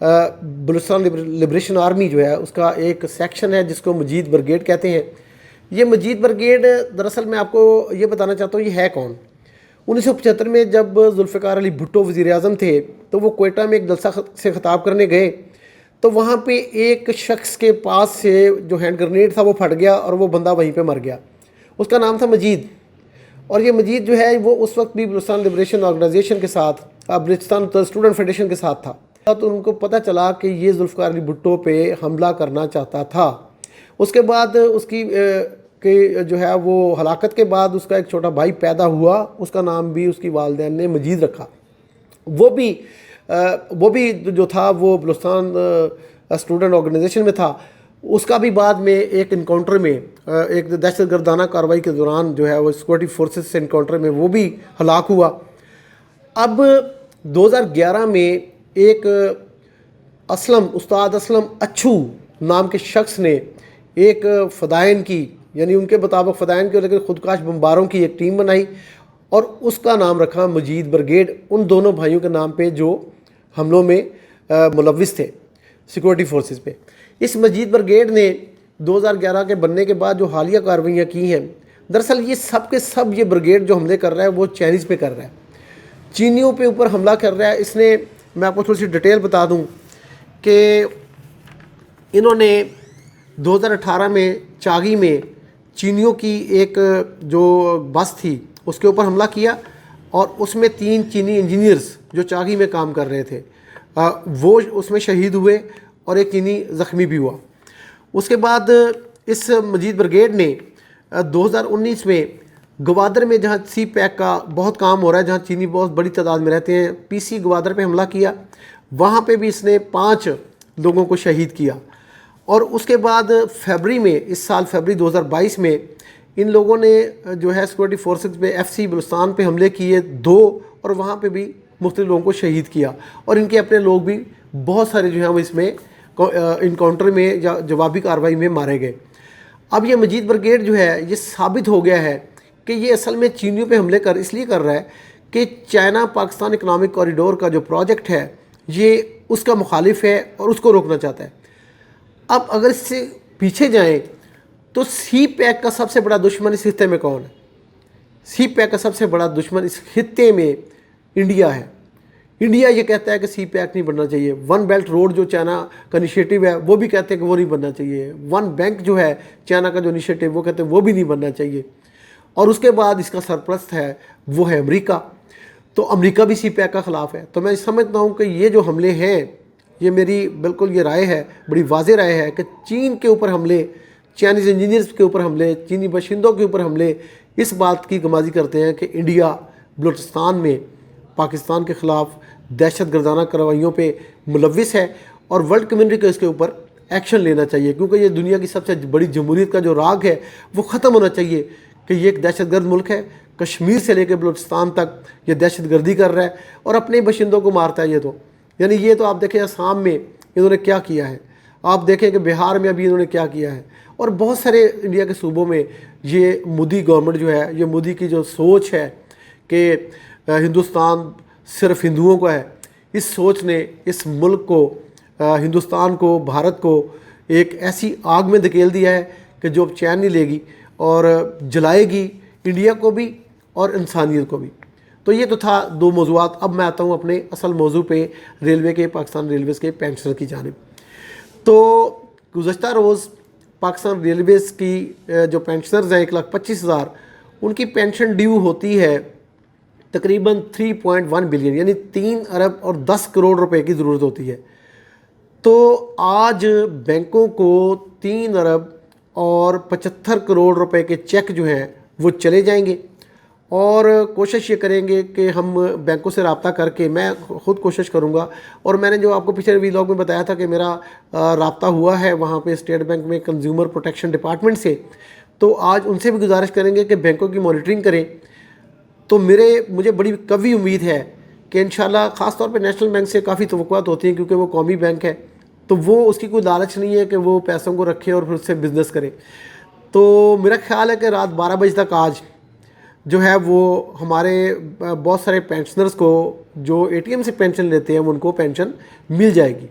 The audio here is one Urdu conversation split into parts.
بلوچستان لبریشن آرمی جو ہے اس کا ایک سیکشن ہے جس کو مجید بریگیڈ کہتے ہیں. یہ مجید بریگیڈ دراصل میں آپ کو یہ بتانا چاہتا ہوں یہ ہے کون. 1975 میں جب ذوالفقار علی بھٹو وزیر اعظم تھے تو وہ کوئٹہ میں ایک جلسہ سے خطاب کرنے گئے تو وہاں پہ ایک شخص کے پاس سے جو ہینڈ گرنیڈ تھا وہ پھٹ گیا اور وہ بندہ وہیں پہ مر گیا. اس کا نام تھا مجید. اور یہ مجید جو ہے وہ اس وقت بھی بلوچستان لبریشن آرگنائزیشن کے ساتھ بلوچستان اسٹوڈنٹ فیڈریشن کے ساتھ تھا. تو ان کو پتہ چلا کہ یہ ذوالفقار علی بھٹو پہ حملہ کرنا چاہتا تھا. اس کے بعد اس کی کہ جو ہے وہ ہلاکت کے بعد اس کا ایک چھوٹا بھائی پیدا ہوا. اس کا نام بھی اس کی والدین نے مجید رکھا. وہ بھی جو تھا وہ بلوچستان اسٹوڈنٹ آرگنائزیشن میں تھا. اس کا بھی بعد میں ایک انکاؤنٹر میں ایک دہشت گردانہ کارروائی کے دوران جو ہے وہ سیکورٹی فورسز سے انکاؤنٹر میں وہ بھی ہلاک ہوا. اب 2011 میں ایک استاد اسلم اچھو نام کے شخص نے ایک فدائین کی یعنی ان کے مطابق فدائین کی لیکن خودکش بمباروں کی ایک ٹیم بنائی اور اس کا نام رکھا مجید بریگیڈ ان دونوں بھائیوں کے نام پہ جو حملوں میں ملوث تھے سیکورٹی فورسز پہ. اس مجید بریگیڈ نے 2011 کے بننے کے بعد جو حالیہ کارروائیاں کی ہیں دراصل یہ سب کے سب یہ بریگیڈ جو حملے کر رہا ہے وہ چائنیز پہ کر رہا ہے, چینیوں پہ اوپر حملہ کر رہا ہے. اس نے میں آپ کو تھوڑی سی ڈیٹیل بتا دوں کہ انہوں نے 2018 میں چاگی میں چینیوں کی ایک جو بس تھی اس کے اوپر حملہ کیا اور اس میں 3 چینی انجینئرز جو چاگی میں کام کر رہے تھے وہ اس میں شہید ہوئے اور ایک چینی زخمی بھی ہوا. اس کے بعد اس مجید بریگیڈ نے 2019 میں گوادر میں جہاں سی پیک کا بہت کام ہو رہا ہے جہاں چینی بہت بڑی تعداد میں رہتے ہیں پی سی گوادر پہ حملہ کیا. وہاں پہ بھی اس نے 5 لوگوں کو شہید کیا. اور اس کے بعد فیبری میں اس سال فیبری 2022 میں ان لوگوں نے جو ہے سیکورٹی فورسز پہ ایف سی بلوچستان پہ حملے کیے 2 اور وہاں پہ بھی مختلف لوگوں کو شہید کیا اور ان کے اپنے لوگ بھی بہت سارے جو ہیں وہ اس میں انکاؤنٹر میں یا جوابی کارروائی میں مارے گئے. اب یہ مجید بریگیڈ جو ہے یہ ثابت ہو گیا ہے کہ یہ اصل میں چینیوں پہ حملے اس لیے کر رہا ہے کہ چائنا پاکستان اکنامک کوریڈور کا جو پروجیکٹ ہے یہ اس کا مخالف ہے اور اس کو روکنا چاہتا ہے. اب اگر اس سے پیچھے جائیں تو سی پیک کا سب سے بڑا دشمن اس خطے میں کون ہے؟ سی پیک کا سب سے بڑا دشمن اس خطے میں انڈیا ہے. انڈیا یہ کہتا ہے کہ سی پیک نہیں بننا چاہیے. ون بیلٹ روڈ جو چائنا کا انیشیٹو ہے وہ بھی کہتے ہیں کہ وہ نہیں بننا چاہیے. ون بینک جو ہے چائنا کا جو انیشیٹو وہ کہتے ہیں وہ بھی نہیں بننا چاہیے. اور اس کے بعد اس کا سرپرست ہے وہ ہے امریکہ. تو امریکہ بھی سی پیک کا خلاف ہے. تو میں سمجھتا ہوں کہ یہ جو حملے ہیں یہ میری بالکل یہ رائے ہے, بڑی واضح رائے ہے کہ چین کے اوپر حملے, چائنیز انجینئرز کے اوپر حملے, چینی باشندوں کے اوپر حملے اس بات کی گمازی کرتے ہیں کہ انڈیا بلوچستان میں پاکستان کے خلاف دہشت گردانہ کارروائیوں پہ ملوث ہے اور ورلڈ کمیونٹی کو اس کے اوپر ایکشن لینا چاہیے کیونکہ یہ دنیا کی سب سے بڑی جمہوریت کا جو راگ ہے وہ ختم ہونا چاہیے کہ یہ ایک دہشت گرد ملک ہے. کشمیر سے لے کے بلوچستان تک یہ دہشت گردی کر رہا ہے اور اپنے باشندوں کو مارتا ہے. یہ تو آپ دیکھیں آسام میں انہوں نے کیا کیا ہے, آپ دیکھیں کہ بہار میں ابھی انہوں نے کیا کیا ہے اور بہت سارے انڈیا کے صوبوں میں یہ مودی گورنمنٹ جو ہے, یہ مودی کی جو سوچ ہے کہ ہندوستان صرف ہندوؤں کا ہے, اس سوچ نے اس ملک کو, ہندوستان کو, بھارت کو ایک ایسی آگ میں دھکیل دیا ہے کہ جو اب چین نہیں لے گی اور جلائے گی انڈیا کو بھی اور انسانیت کو بھی. تو یہ تو تھا 2 موضوعات. اب میں آتا ہوں اپنے اصل موضوع پہ, ریلوے کے, پاکستان ریلویز کے پینشنر کی جانب. تو گزشتہ روز پاکستان ریلویز کی جو پینشنرز ہیں 1,25,000 ان کی پینشن ڈیو ہوتی ہے تقریباً 3.1 بلین یعنی 3 ارب اور 10 کروڑ روپے کی ضرورت ہوتی ہے. تو آج بینکوں کو 3 ارب اور 75 کروڑ روپے کے چیک جو ہیں وہ چلے جائیں گے اور کوشش یہ کریں گے کہ ہم بینکوں سے رابطہ کر کے, میں خود کوشش کروں گا اور میں نے جو آپ کو پچھلے ویلاگ میں بتایا تھا کہ میرا رابطہ ہوا ہے وہاں پہ اسٹیٹ بینک میں کنزیومر پروٹیکشن ڈپارٹمنٹ سے, تو آج ان سے بھی گزارش کریں گے کہ بینکوں کی مانیٹرنگ کریں. تو مجھے بڑی قوی امید ہے کہ انشاءاللہ خاص طور پہ نیشنل بینک سے کافی توقعات ہوتی ہیں کیونکہ وہ قومی بینک ہے تو وہ اس کی کوئی لالچ نہیں ہے کہ وہ پیسوں کو رکھے اور پھر اس سے بزنس کرے. تو میرا خیال ہے کہ رات 12 بجے تک آج جو ہے وہ ہمارے بہت سارے پینشنرز کو جو اے ٹی ایم سے پینشن لیتے ہیں ان کو پینشن مل جائے گی.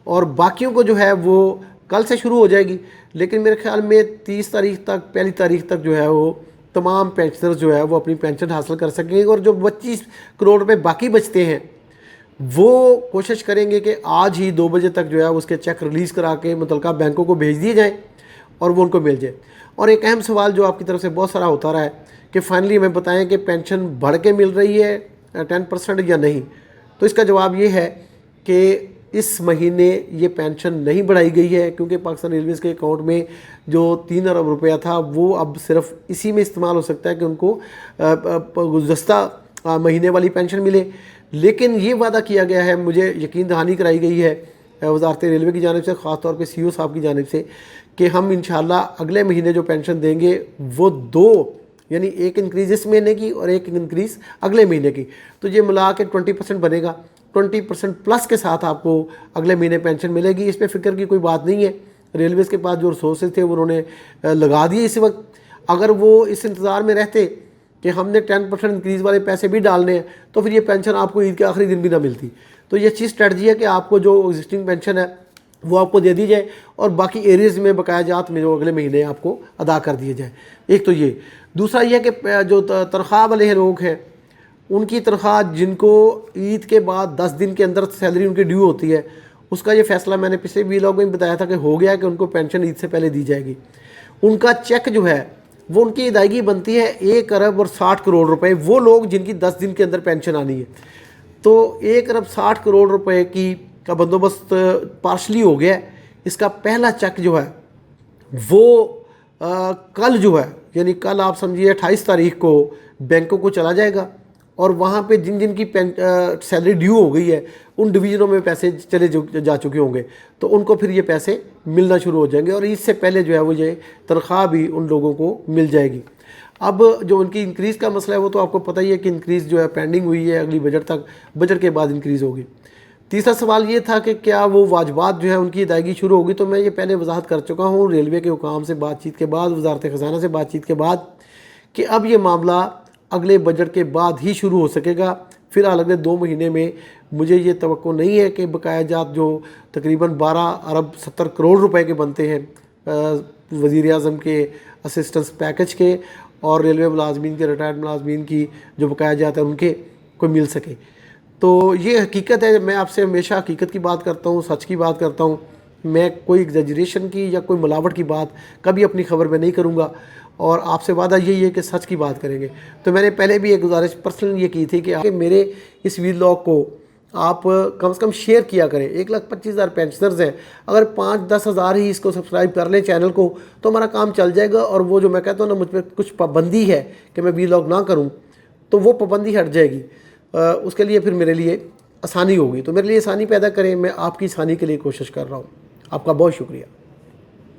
اور باقیوں کو جو ہے وہ کل سے شروع ہو جائے گی، لیکن میرے خیال میں 30 تاریخ تک، پہلی تاریخ تک جو ہے وہ تمام پینشنرز جو ہے وہ اپنی پینشن حاصل کر سکیں گے، اور جو 25 کروڑ روپے باقی بچتے ہیں وہ کوشش کریں گے کہ آج ہی 2 بجے تک جو ہے اس کے چیک ریلیز کرا کے متعلقہ بینکوں کو بھیج دیے جائیں اور وہ ان کو مل جائے۔ اور ایک اہم سوال جو آپ کی طرف سے بہت سارا ہوتا رہا ہے کہ فائنلی ہمیں بتائیں کہ پینشن بڑھ کے مل رہی ہے 10% یا نہیں، تو اس کا جواب یہ ہے کہ اس مہینے یہ پینشن نہیں بڑھائی گئی ہے، کیونکہ پاکستان ریلویز کے اکاؤنٹ میں جو 3 ارب روپیہ تھا وہ اب صرف اسی میں استعمال ہو سکتا ہے کہ ان کو گزشتہ مہینے والی پینشن ملے۔ لیکن یہ وعدہ کیا گیا ہے، مجھے یقین دہانی کرائی گئی ہے وزارت ریلوے کی جانب سے، خاص طور پہ سی او صاحب کی جانب سے، کہ ہم انشاءاللہ اگلے مہینے جو پینشن دیں گے وہ 2، یعنی ایک انکریز اس مہینے کی اور ایک انکریز اگلے مہینے کی، تو یہ ملا کے 20% بنے گا۔ 20% پلس کے ساتھ آپ کو اگلے مہینے پینشن ملے گی، اس پہ فکر کی کوئی بات نہیں ہے۔ ریلویز کے پاس جو ریسورسز تھے وہ انہوں نے لگا دیے اس وقت۔ اگر وہ اس انتظار میں رہتے کہ ہم نے 10% انکریز والے پیسے بھی ڈالنے ہیں تو پھر یہ پینشن آپ کو عید کے آخری دن بھی نہ ملتی۔ تو یہ چیز اسٹریٹجی ہے کہ آپ کو جو ایگزسٹنگ پینشن ہے وہ آپ کو دے دی جائے اور باقی ایریز میں بقایا جات میں جو اگلے مہینے آپ کو ادا کر دیے جائیں۔ ایک تو یہ، دوسرا یہ کہ جو تنخواہ والے لوگ ہیں ان کی تنخواہ جن کو عید کے بعد 10 دن کے اندر سیلری ان کی ڈیو ہوتی ہے، اس کا یہ فیصلہ میں نے پچھلے ویلاگ میں بتایا تھا کہ ہو گیا کہ ان کو پینشن عید سے پہلے دی جائے گی۔ ان کا چیک جو ہے وہ ان کی ادائیگی بنتی ہے 1 ارب اور 60 کروڑ روپے، وہ لوگ جن کی 10 دن کے اندر پینشن آنی ہے۔ تو 1 ارب 60 کروڑ روپے کا بندوبست پارشلی ہو گیا ہے۔ اس کا پہلا چیک جو ہے وہ کل جو ہے، یعنی کل آپ سمجھیے 28 تاریخ کو بینکوں کو چلا جائے گا، اور وہاں پہ جن جن کی سیلری ڈیو ہو گئی ہے ان ڈویژنوں میں پیسے چلے جا چکے ہوں گے، تو ان کو پھر یہ پیسے ملنا شروع ہو جائیں گے، اور اس سے پہلے جو ہے وہ یہ تنخواہ بھی ان لوگوں کو مل جائے گی۔ اب جو ان کی انکریز کا مسئلہ ہے وہ تو آپ کو پتہ ہی ہے کہ انکریز جو ہے پینڈنگ ہوئی ہے، اگلی بجٹ تک، بجٹ کے بعد انکریز ہوگی۔ تیسرا سوال یہ تھا کہ کیا وہ واجبات جو ہے ان کی ادائیگی شروع ہوگی، تو میں یہ پہلے وضاحت کر چکا ہوں ریلوے کے حکام سے بات چیت کے بعد، وزارت خزانہ سے بات چیت کے بعد، کہ اب یہ معاملہ اگلے بجٹ کے بعد ہی شروع ہو سکے گا۔ فی الحال اگلے 2 مہینے میں مجھے یہ توقع نہیں ہے کہ بقایا جات جو تقریباً 12 ارب 70 کروڑ روپے کے بنتے ہیں وزیر اعظم کے اسسٹنس پیکج کے اور ریلوے ملازمین کے، ریٹائرڈ ملازمین کی جو بقایا جات ہیں ان کے کوئی مل سکے۔ تو یہ حقیقت ہے، میں آپ سے ہمیشہ حقیقت کی بات کرتا ہوں، سچ کی بات کرتا ہوں، میں کوئی ایگزیجریشن کی یا کوئی ملاوٹ کی بات کبھی اپنی خبر میں نہیں کروں گا، اور آپ سے وعدہ یہی ہے کہ سچ کی بات کریں گے۔ تو میں نے پہلے بھی ایک گزارش پرسنل یہ کی تھی کہ میرے اس ویلاگ کو آپ کم سے کم شیئر کیا کریں۔ 1,25,000 پینشنرز ہیں، اگر 5-10 ہزار ہی اس کو سبسکرائب کر لیں چینل کو تو ہمارا کام چل جائے گا، اور وہ جو میں کہتا ہوں نا مجھ پہ کچھ پابندی ہے کہ میں ویلاگ نہ کروں، تو وہ پابندی ہٹ جائے گی، اس کے لیے پھر میرے لیے آسانی ہوگی۔ تو میرے لیے آسانی پیدا کریں، میں آپ کی آسانی کے لیے کوشش کر رہا ہوں۔ آپ کا بہت شکریہ۔